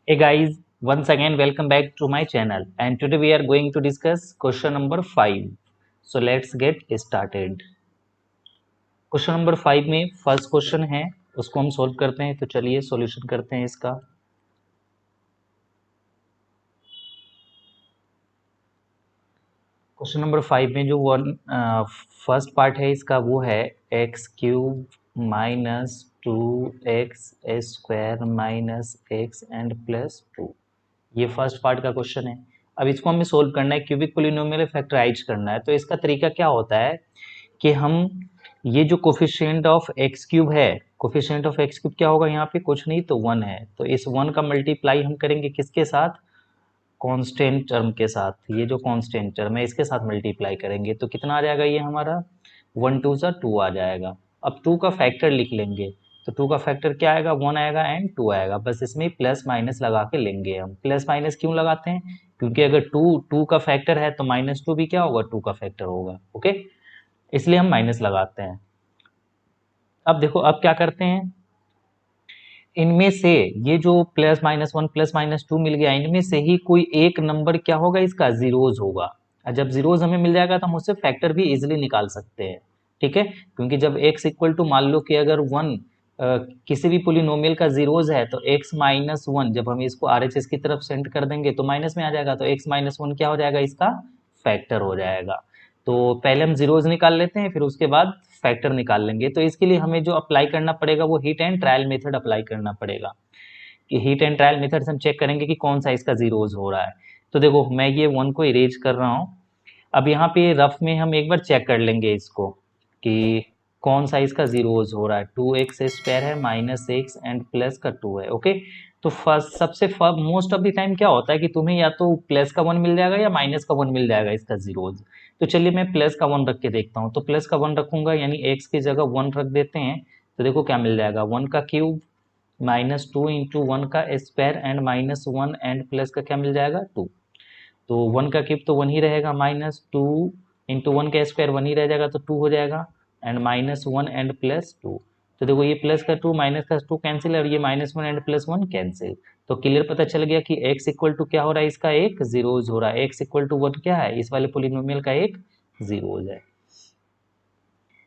Hey guys, once again welcome back to my channel and today we are going to discuss question number 5. So let's get started. Question number 5 में first question है उसको हम solve करते हैं। तो चलिए solution करते हैं इसका। क्वेश्चन नंबर 5 में जो फर्स्ट पार्ट है इसका वो है x cube minus 2x square minus x and plus 2। ये फर्स्ट पार्ट का क्वेश्चन है। अब इसको हमें सोल्व करना है, क्यूबिक पोलिनोमियल फैक्टराइज करना है। तो इसका तरीका क्या होता है कि हम ये जो कोफिशिएंट ऑफ एक्स क्यूब है, कोफिशिएंट ऑफ एक्स क्यूब क्या होगा, यहाँ पे कुछ नहीं तो 1 है। तो इस 1 का मल्टीप्लाई हम करेंगे किसके साथ, कांस्टेंट टर्म के साथ। ये जो कांस्टेंट टर्म है इसके साथ मल्टीप्लाई करेंगे तो कितना आ जाएगा, ये हमारा 1 2 सा 2 आ जाएगा। अब 2 का फैक्टर लिख लेंगे तो 2 का फैक्टर क्या आएगा, 1 आएगा एंड 2 आएगा। बस इसमें प्लस माइनस लगा के लेंगे हम। प्लस माइनस क्यों लगाते हैं, क्योंकि अगर 2 का फैक्टर है तो -2 भी क्या होगा, 2 का फैक्टर होगा। ओके, इसलिए हम माइनस लगाते हैं। अब देखो, अब क्या करते हैं, इनमें से ये जो +-1 +-2 मिल गया, इनमें से ही कोई एक नंबर क्या होगा, इसका जीरोज होगा। और जब जीरोज हमें मिल जाएगा तो हम उससे फैक्टर भी इजीली निकाल सकते हैं। ठीक है, क्योंकि जब x इक्वल टू, मान लो कि अगर 1 किसी भी पोलिनोमियल का जीरोज है तो x-1 जब हम इसको RHS की तरफ सेंड कर देंगे तो माइनस में आ जाएगा। तो x-1 क्या हो जाएगा, इसका फैक्टर हो जाएगा। तो पहले हम जीरोज निकाल लेते हैं, फिर उसके बाद फैक्टर निकाल लेंगे। तो इसके लिए हमें जो अप्लाई करना पड़ेगा वो heat and trial method apply करना पड़ेगा। कि हीट एंड ट्रायल मेथड से हम चेक करेंगे कि कौन सा इसका जीरोज हो रहा है। तो देखो, मैं ये 1 को इरेज कर रहा हूँ। अब यहाँ पे रफ में हम एक बार चेक कर लेंगे इसको कि कौन सा इसका जीरोज हो रहा है। 2x स्क्वायर है माइनस एक्स एंड प्लस का 2 है। ओके, तो फर्स्ट सबसे मोस्ट ऑफ द टाइम क्या होता है कि तुम्हें या तो प्लस का 1 मिल जाएगा या माइनस का 1 मिल जाएगा इसका जीरोज। तो चलिए मैं प्लस का 1 रख के देखता हूँ। तो प्लस का 1 रखूंगा, यानी एक्स की जगह 1 रख देते हैं। तो देखो क्या मिल जाएगा, 1 का क्यूब -2 इंटू 1 का स्क्वायर एंड -1 एंड प्लस का क्या मिल जाएगा, 2। तो 1 का क्यूब तो 1 ही रहेगा, -2 इंटू 1 का स्क्वायर 1 ही रह जाएगा तो 2 हो जाएगा, एंड -1 एंड +2। तो देखो ये प्लस का 2 माइनस का 2 कैंसिल, और ये -1 एंड +1 कैंसिल। तो क्लियर पता चल गया कि x इक्वल टू क्या हो रहा है, इसका एक जीरोज हो रहा है। x इक्वल टू 1 क्या है, इस वाले पोलिनोमियल का एक जीरोज है।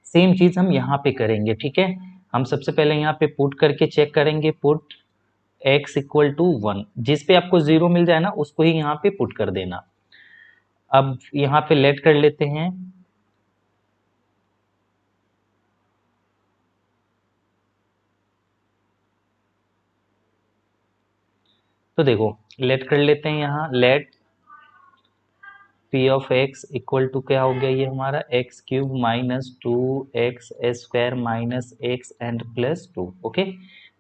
सेम चीज हम यहाँ पे करेंगे। ठीक है, हम सबसे पहले यहाँ पे पुट करके चेक करेंगे। पुट x इक्वल टू 1, जिस पे आपको 0 मिल जाए ना उसको ही यहाँ पे पुट कर देना। अब यहाँ पे लेट कर लेते हैं। तो देखो लेट कर लेते हैं, यहाँ let p of x equal to क्या हो गया, ये हमारा x cube minus 2x square minus x and plus 2। Okay,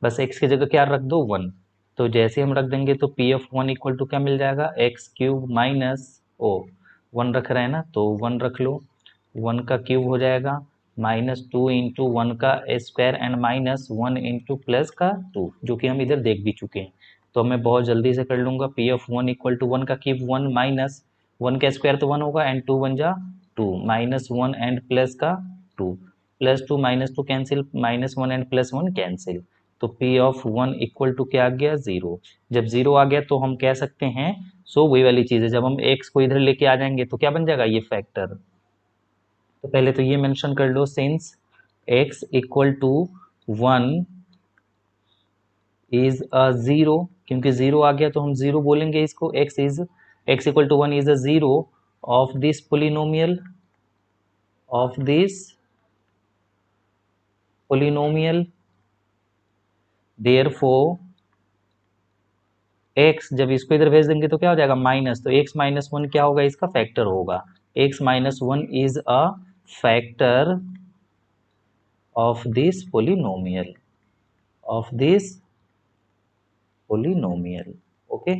बस x की जगह क्या रख दो, 1। तो जैसे हम रख देंगे तो p ऑफ 1 इक्वल टू क्या मिल जाएगा, x क्यूब माइनस 1 रख रहे हैं ना तो 1 रख लो, 1 का क्यूब हो जाएगा -2 इंटू 1 का स्क्वायर एंड -1 इंटू प्लस का 2, जो कि हम इधर देख भी चुके हैं। तो मैं बहुत जल्दी से कर लूंगा। p ऑफ 1 इक्वल टू 1 का क्यूब 1 माइनस 1 का स्क्वायर तो 1 होगा एंड 2 1 जा 2 -1 एंड प्लस का 2, +2 -2 कैंसिल, -1 एंड +1 कैंसिल। तो p ऑफ 1 इक्वल टू क्या आ गया, 0। जब 0 आ गया तो हम कह सकते हैं, सो वही वाली चीज़ है, जब हम x को इधर लेके आ जाएंगे तो क्या बन जाएगा, ये फैक्टर। तो पहले तो ये मेंशन कर लो, since x equal to 1 is a 0, क्योंकि 0 आ गया तो हम 0 बोलेंगे इसको। x equal to 1 is a 0 of this polynomial, of this polynomial, therefore x, जब इसको इधर भेज देंगे तो क्या हो जाएगा, माइनस। तो x-1 क्या होगा, इसका फैक्टर होगा। x-1 is a factor of this polynomial, of this polynomial. Okay,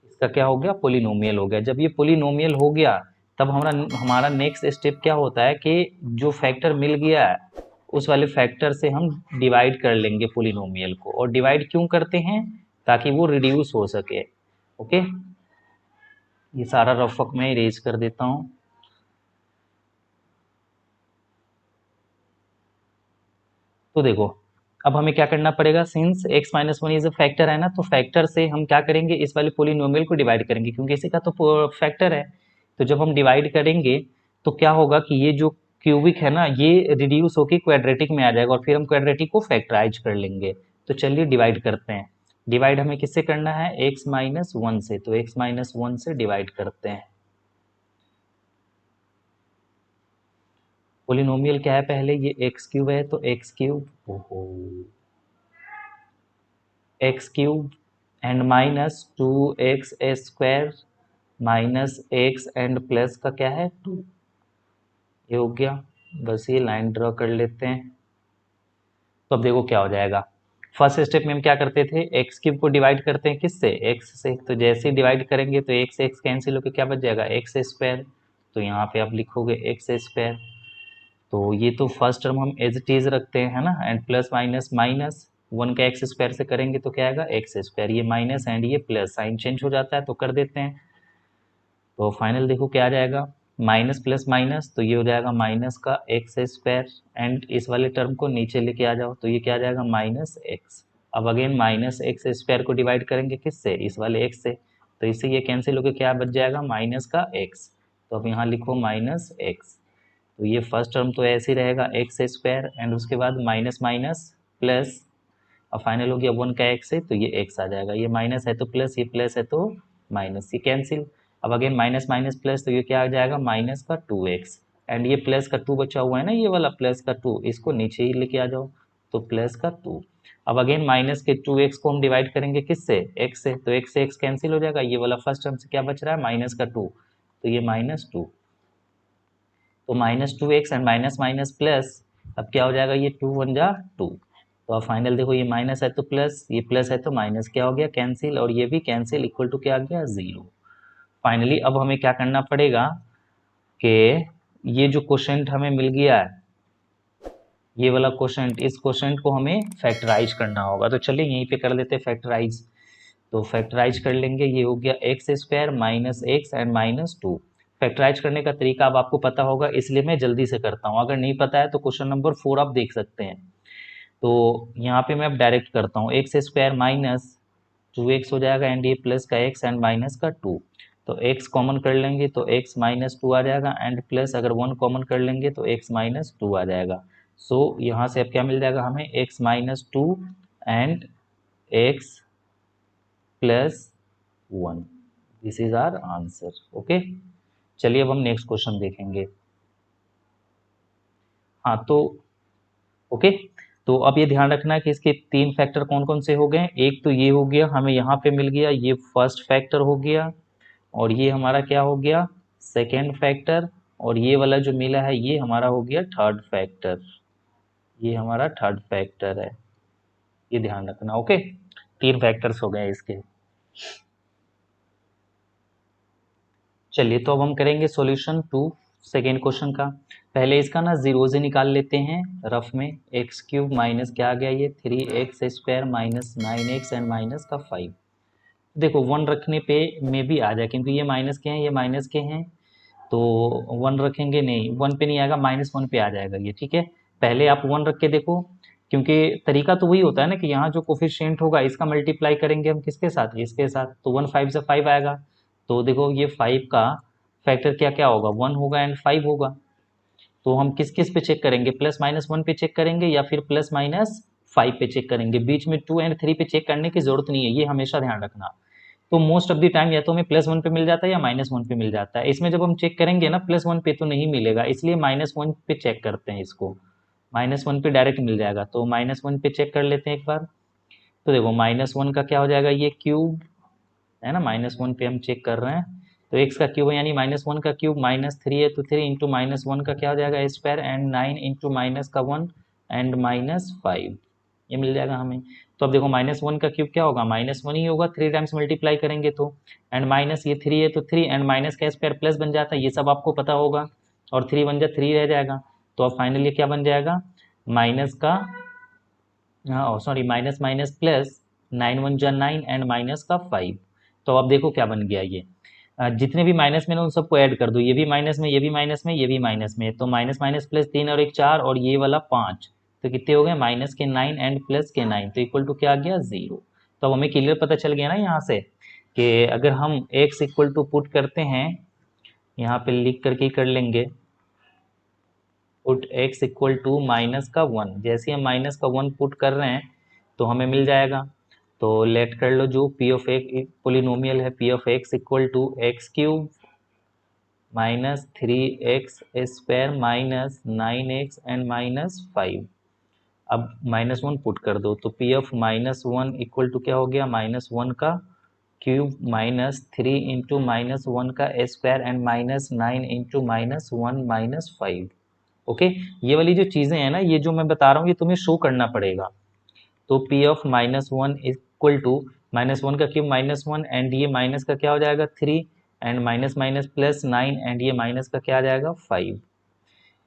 इसका क्या हो गया, पोलिनोमियल हो गया। जब ये पोलिनोमियल हो गया तब हमारा हमारा नेक्स्ट स्टेप क्या होता है कि जो फैक्टर मिल गया है उस वाले फैक्टर से हम डिवाइड कर लेंगे पोलिनोमियल को। और डिवाइड क्यों करते हैं, ताकि वो रिड्यूस हो सके। ओके, ये सारा रफ वर्क मैं इरेज कर देता हूँ। तो देखो, अब हमें क्या करना पड़ेगा, since x minus one is a factor है ना, तो फैक्टर से हम क्या करेंगे, इस वाले पोलिनोमियल को डिवाइड करेंगे, क्योंकि इसी का तो फैक्टर है। तो जब हम डिवाइड करेंगे तो क्या होगा कि ये जो क्यूबिक है ना, ये रिड्यूस होके क्वाड्रेटिक में आ जाएगा, और फिर हम क्वाड्रेटिक को फैक्टराइज कर लेंगे। तो चलिए डिवाइड करते हैं। डिवाइड हमें किससे करना है, x माइनस वन से, तो x माइनस वन से डिवाइड करते हैं। पोलिनोमियल क्या है, पहले ये एक्स क्यूब है, तो एक्स क्यूब, ओहो, x cube and minus to x square minus x and plus का क्या है 2, ये हो गया। बस ये लाइन ड्रॉ कर लेते हैं। तो अब देखो क्या हो जाएगा। फर्स्ट स्टेप में हम क्या करते थे, एक्स क्यूब को डिवाइड करते हैं किससे, एक्स से, तो जैसे ही डिवाइड करेंगे तो एक्स एक्स कैंसिल होकर क्या बच जाएगा, एक्स स्क्वायर। तो यहाँ पे आप लिखोगे एक्स स्क्वायर। तो ये तो फर्स्ट टर्म हम एज इट इज रखते हैं, है ना, and plus minus minus one का एक्स स्क्वायर से करेंगे तो क्या आएगा, एक्स स्क्वायर, ये माइनस एंड ये प्लस, साइन चेंज हो जाता है तो कर देते हैं। तो फाइनल देखो क्या आ जाएगा, माइनस प्लस माइनस, तो ये हो जाएगा माइनस का एक्स स्क्वायर, एंड इस वाले टर्म को नीचे लेके आ जाओ तो ये क्या आ जाएगा, माइनस एक्स। अब अगेन माइनस एक्स स्क्वायर को डिवाइड करेंगे किससे, इस वाले एक्स से, तो इससे ये कैंसिल होकर क्या बच जाएगा, माइनस का एक्स। तो अब यहाँ लिखो माइनस एक्स। तो ये फर्स्ट टर्म तो ऐसे ही रहेगा एक्स स्क्वायर, एंड उसके बाद माइनस माइनस प्लस, अब फाइनल हो गया वन का एक्स है तो ये एक्स आ जाएगा, ये माइनस है तो प्लस, ये प्लस है तो माइनस, ये कैंसिल। अब अगेन माइनस माइनस प्लस, तो ये क्या आ जाएगा, माइनस का टू एक्स, एंड ये प्लस का टू बचा हुआ है ना, ये वाला प्लस का टू, इसको नीचे ही लेके आ जाओ, तो प्लस का टू। अब अगेन माइनस के टू एक्स को हम डिवाइड करेंगे किससे, एक्स से, तो एक्स से एक्स कैंसिल हो जाएगा, ये वाला फर्स्ट टर्म से क्या बच रहा है, माइनस का टू, तो ये माइनस टू। तो minus two x and minus minus plus, अब क्या हो जाएगा, ये टू वन जा टू। तो अब फाइनल देखो, ये माइनस है तो प्लस, ये प्लस है तो माइनस, क्या हो गया, कैंसिल, और ये भी कैंसिल, इक्वल टू क्या आ गया, जीरो। फाइनली अब हमें क्या करना पड़ेगा कि ये जो क्वोशंट हमें मिल गया है, ये वाला क्वोशंट, इस क्वोशंट को हमें फैक्टराइज करना होगा। तो चलिए यहीं पे कर देते हैं फैक्टराइज। तो फैक्टराइज कर लेंगे, ये हो गया x square minus x and minus two. Factorise करने का तरीका अब आपको पता होगा, इसलिए मैं जल्दी से करता हूँ, अगर नहीं पता है तो क्वेश्चन नंबर 4 आप देख सकते हैं। तो यहाँ पे मैं अब डायरेक्ट करता हूँ, x square minus two x हो जाएगा, एंड ये प्लस का एक्स एंड माइनस का टू। तो एक्स कॉमन कर लेंगे तो एक्स माइनस टू आ जाएगा, एंड प्लस अगर वन कॉमन कर लेंगे तो एक्स माइनस टू आ जाएगा। सो यहाँ से अब क्या मिल जाएगा हमें, x minus two and x plus one, this is our answer. Okay, चलिए अब हम नेक्स्ट क्वेश्चन देखेंगे। हाँ तो ओके, तो अब ये ध्यान रखना है कि इसके तीन फैक्टर कौन कौन से हो गए, एक तो ये हो गया, हमें यहाँ पे मिल गया, ये फर्स्ट फैक्टर हो गया, और ये हमारा क्या हो गया, सेकेंड फैक्टर, और ये वाला जो मिला है ये हमारा हो गया थर्ड फैक्टर, ये हमारा थर्ड फैक्टर है, ये ध्यान रखना। ओके, तीन फैक्टर्स हो गए इसके। चलिए तो अब हम करेंगे सॉल्यूशन टू सेकेंड क्वेश्चन का। पहले इसका ना जीरो से निकाल लेते हैं रफ में, एक्स क्यूब माइनस क्या आ गया, ये three x square minus nine x and minus का फाइव। देखो वन रखने पे में भी आ जाए, क्योंकि ये माइनस के हैं, ये माइनस के हैं, तो वन रखेंगे नहीं, वन पे नहीं आएगा, माइनस वन पे आ जाएगा ये, ठीक है। पहले आप वन रख के देखो, क्योंकि तरीका तो वही होता है ना कि यहाँ जो कोफिशिएंट होगा इसका मल्टीप्लाई करेंगे हम किसके साथ, इसके साथ, तो वन फाइव से फाइव आएगा। तो देखो ये फाइव का फैक्टर क्या क्या होगा, वन होगा एंड फाइव होगा। तो हम किस किस पे चेक करेंगे, प्लस माइनस वन पे चेक करेंगे या फिर प्लस माइनस फाइव पे चेक करेंगे, बीच में टू एंड थ्री पे चेक करने की जरूरत नहीं है, ये हमेशा ध्यान रखना। तो मोस्ट ऑफ द टाइम या तो हमें प्लस वन पे मिल जाता है या माइनस वन पे मिल जाता है। इसमें जब हम चेक करेंगे ना प्लस वन पे तो नहीं मिलेगा, इसलिए माइनस वन पे चेक करते हैं इसको, माइनस वन पे डायरेक्ट मिल जाएगा। तो माइनस वन पे चेक कर लेते हैं एक बार। तो देखो माइनस वन का क्या हो जाएगा, ये क्यूब है ना, माइनस वन पे हम चेक कर रहे हैं, तो एक्स का क्यूब है यानी माइनस वन का क्यूब, माइनस थ्री है तो थ्री इंटू माइनस वन का क्या हो जाएगा square, and nine into minus का वन एंड माइनस फाइव, ये मिल जाएगा हमें। तो अब देखो माइनस वन का क्यूब क्या होगा, माइनस वन ही होगा, थ्री टाइम्स मल्टीप्लाई करेंगे तो, एंड माइनस ये थ्री है तो थ्री, एंड माइनस का स्क्वायर प्लस बन जाता है, ये सब आपको पता होगा, और थ्री वन जा थ्री रह जाएगा। तो अब फाइनली क्या बन जाएगा, माइनस का, हाँ sorry, minus minus plus, nine one जा नाइन एंड माइनस का फाइव। तो अब देखो क्या बन गया ये, जितने भी माइनस में ना उन सबको ऐड कर दो, ये भी माइनस में, ये भी माइनस में, ये भी माइनस में, तो माइनस माइनस प्लस तीन और एक चार, और ये वाला पाँच, तो कितने हो गए माइनस के 9 एंड प्लस के 9, तो इक्वल टू क्या आ गया 0। तो अब हमें क्लियर पता चल गया ना यहाँ से कि अगर हम x इक्वल टू पुट करते हैं, यहाँ पे लिख करके कर लेंगे, put x equal to minus का 1, जैसे हम माइनस का 1 पुट कर रहे हैं तो हमें मिल जाएगा। तो लेट कर लो जो p ऑफ x पोलिनोमियल है, p of x equal to x cube minus 3x square minus 9x and minus 5। अब माइनस 1 पुट कर दो तो p of minus 1 equal to क्या हो गया, माइनस 1 का क्यूब माइनस 3 इंटू माइनस 1 का square and minus 9 into minus 1 minus 5। Okay, ये वाली जो चीज़ें हैं ना, ये जो मैं बता रहा हूँ ये तुम्हें शो करना पड़ेगा। तो p of minus 1 equal to minus 1 का क्यूब माइनस 1 एंड ये माइनस का क्या हो जाएगा 3 and minus minus plus 9 and ये माइनस का क्या आ जाएगा 5।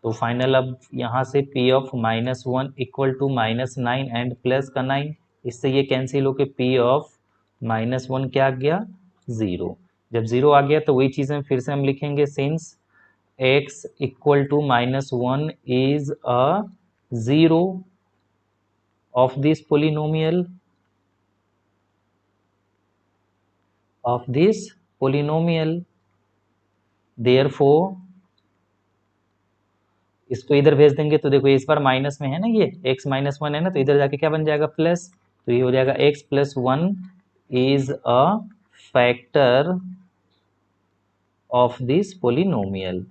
तो फाइनल अब यहाँ से p of minus 1 equal to minus 9 and plus का 9, इससे ये कैंसिल होकर p ऑफ माइनस 1 क्या आ गया 0। जब 0 आ गया तो वही चीज़ें फिर से हम लिखेंगे, since x equal to minus 1 is a 0 of this polynomial, therefore इसको इधर भेज देंगे तो देखो इस बार माइनस में है ना, ये x माइनस 1 है ना, तो इधर जाके क्या बन जाएगा प्लस, तो ये हो जाएगा x plus 1 is a factor of this polynomial,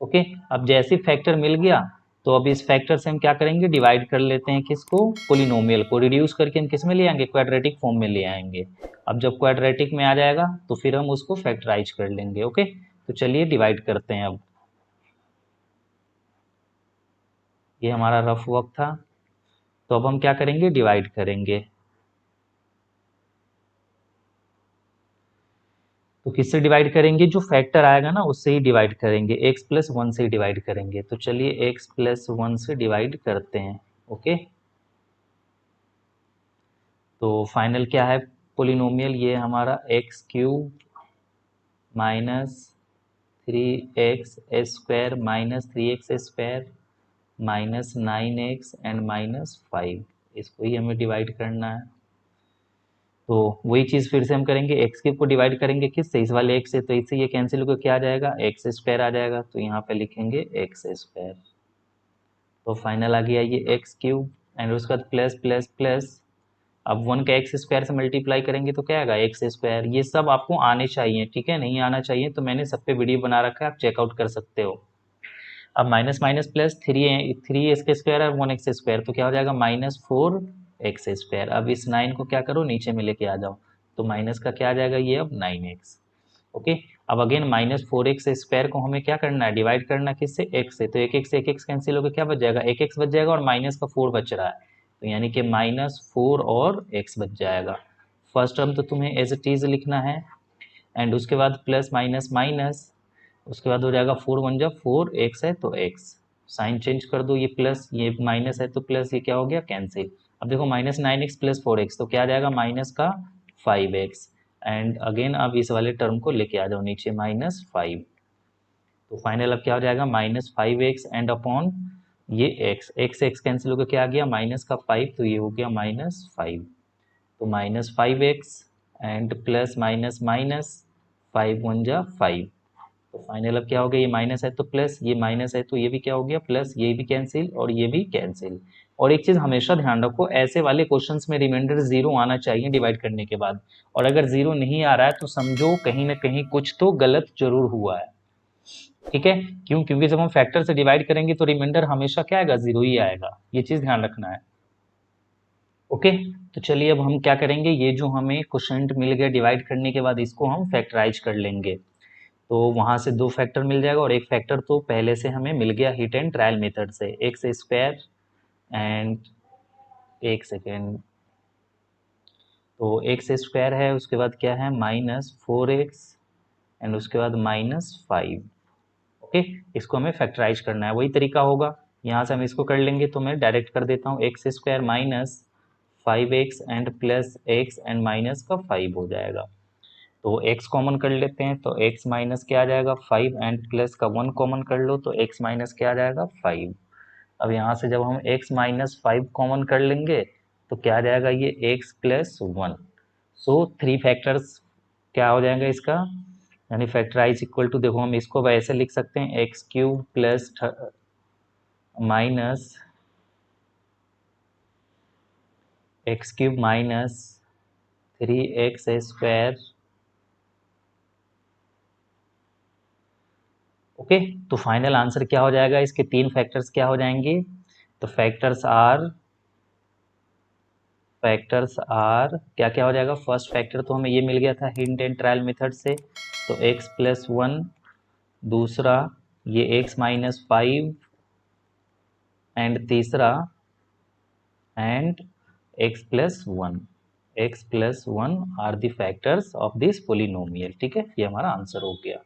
okay. अब जैसे फैक्टर मिल गया तो अब इस फैक्टर से हम क्या करेंगे, डिवाइड कर लेते हैं किसको, पोलिनोमियल को। रिड्यूस करके हम किस में ले आएंगे, क्वाड्रेटिक फॉर्म में ले आएंगे। अब जब क्वाड्रेटिक में आ जाएगा तो फिर हम उसको फैक्टराइज कर लेंगे। ओके, तो चलिए डिवाइड करते हैं। अब ये हमारा रफ वर्क था, तो अब हम क्या करेंगे, डिवाइड करेंगे। तो किससे डिवाइड करेंगे, जो फैक्टर आएगा ना उससे ही डिवाइड करेंगे, x प्लस 1 से ही डिवाइड करेंगे। तो चलिए x प्लस 1 से डिवाइड करते हैं। ओके, तो फाइनल क्या है पोलिनोमियल, ये हमारा x cube minus 3x square minus 3x square minus 9x and minus 5, इसको ही हमें डिवाइड करना है। तो वही चीज़ फिर से हम करेंगे, एक्स क्यूब को डिवाइड करेंगे किससे, इस वाले एक्स से, तो इससे ये कैंसिल होकर क्या आ जाएगा एक्स स्क्वायर आ जाएगा, तो यहाँ पे लिखेंगे एक्स स्क्वायर। तो फाइनल आ गया ये एक्स क्यूब एंड उसके बाद प्लस प्लस प्लस, अब 1 का एक्स स्क्वायर से मल्टीप्लाई करेंगे तो क्या आएगा एक्स स्क्वायर। ये सब आपको आने चाहिए, ठीक है, नहीं आना चाहिए तो मैंने सब पे वीडियो बना रखा है, आप चेकआउट कर सकते हो। अब minus minus plus 3 x square और 1 एक्स स्क्वायर, तो क्या हो जाएगा माइनस 4 एक्स स्क्वायर। अब इस 9 को क्या करो नीचे में लेके आ जाओ, तो माइनस का क्या आ जाएगा ये अब 9x। ओके, अब अगेन माइनस 4x स्क्वायर को हमें क्या करना है, डिवाइड करना किससे, x से, तो एक एक्स कैंसिल होकर क्या बच जाएगा, एक एक्स बच जाएगा और माइनस का 4 बच रहा है, तो यानी कि माइनस 4 और x बच जाएगा। फर्स्ट टर्म तो तुम्हें एज इट इज लिखना है एंड उसके बाद प्लस माइनस माइनस, उसके बाद हो जाएगा 4 1 जब 4 x है तो x, साइन चेंज कर दो, ये प्लस ये माइनस है तो प्लस, ये क्या हो गया कैंसिल। अब देखो माइनस 9x प्लस 4x, तो क्या आ जाएगा माइनस का 5x एंड अगेन अब इस वाले टर्म को लेके आ जाओ नीचे माइनस 5, तो फाइनल अब क्या हो जाएगा माइनस 5x एंड अपॉन ये x कैंसिल होकर क्या आ गया माइनस का 5, तो ये हो गया माइनस 5, तो minus 5x and plus minus minus 5 1 जा 5, तो फाइनल अब क्या हो गया, ये माइनस है तो प्लस, ये माइनस है तो ये भी क्या हो गया प्लस, ये भी कैंसिल और ये भी कैंसिल। और एक चीज़ हमेशा ध्यान रखो, ऐसे वाले क्वेश्चंस में रिमाइंडर 0 आना चाहिए डिवाइड करने के बाद, और अगर 0 नहीं आ रहा है तो समझो कहीं ना कहीं कुछ तो गलत जरूर हुआ है, ठीक है। क्यों, क्योंकि जब हम फैक्टर से डिवाइड करेंगे तो रिमाइंडर हमेशा क्या आएगा 0 ही आएगा, ये चीज़ ध्यान रखना है। ओके, तो चलिए अब हम क्या करेंगे, ये जो हमें क्वेश्चन मिल गया डिवाइड करने के बाद इसको हम फैक्टराइज कर लेंगे। तो वहाँ से 2 फैक्टर मिल जाएगा और एक फैक्टर तो पहले से हमें मिल गया हिट एंड ट्रायल मेथड से, एक्स स्क्वायर एंड एक सेकेंड, तो एक्स स्क्वायर है, उसके बाद क्या है माइनस 4x एंड उसके बाद माइनस 5। ओके, इसको हमें फैक्टराइज करना है, वही तरीका होगा, यहाँ से हम इसको कर लेंगे, तो मैं डायरेक्ट कर देता हूँ, x square minus 5x and plus x and minus का 5 हो जाएगा। तो x कॉमन कर लेते हैं, तो x माइनस क्या आ जाएगा 5, एंड प्लस का 1 कॉमन कर लो तो x माइनस क्या आ जाएगा 5। अब यहाँ से जब हम x माइनस 5 कॉमन कर लेंगे तो क्या आ जाएगा ये x प्लस 1। सो 3 फैक्टर्स क्या हो जाएगा इसका, यानी फैक्टराइज इक्वल टू, देखो हम इसको वैसे लिख सकते हैं x cube plus minus x cube minus 3x² okay. तो फाइनल आंसर क्या हो जाएगा, इसके 3 फैक्टर्स क्या हो जाएंगे, तो फैक्टर्स आर क्या क्या हो जाएगा। फर्स्ट फैक्टर तो हमें ये मिल गया था हिंट एंड ट्रायल मेथड से, तो x प्लस 1, दूसरा ये x माइनस 5, एंड तीसरा and x plus 1 are the factors of this polynomial. ठीक है, ये हमारा आंसर हो गया।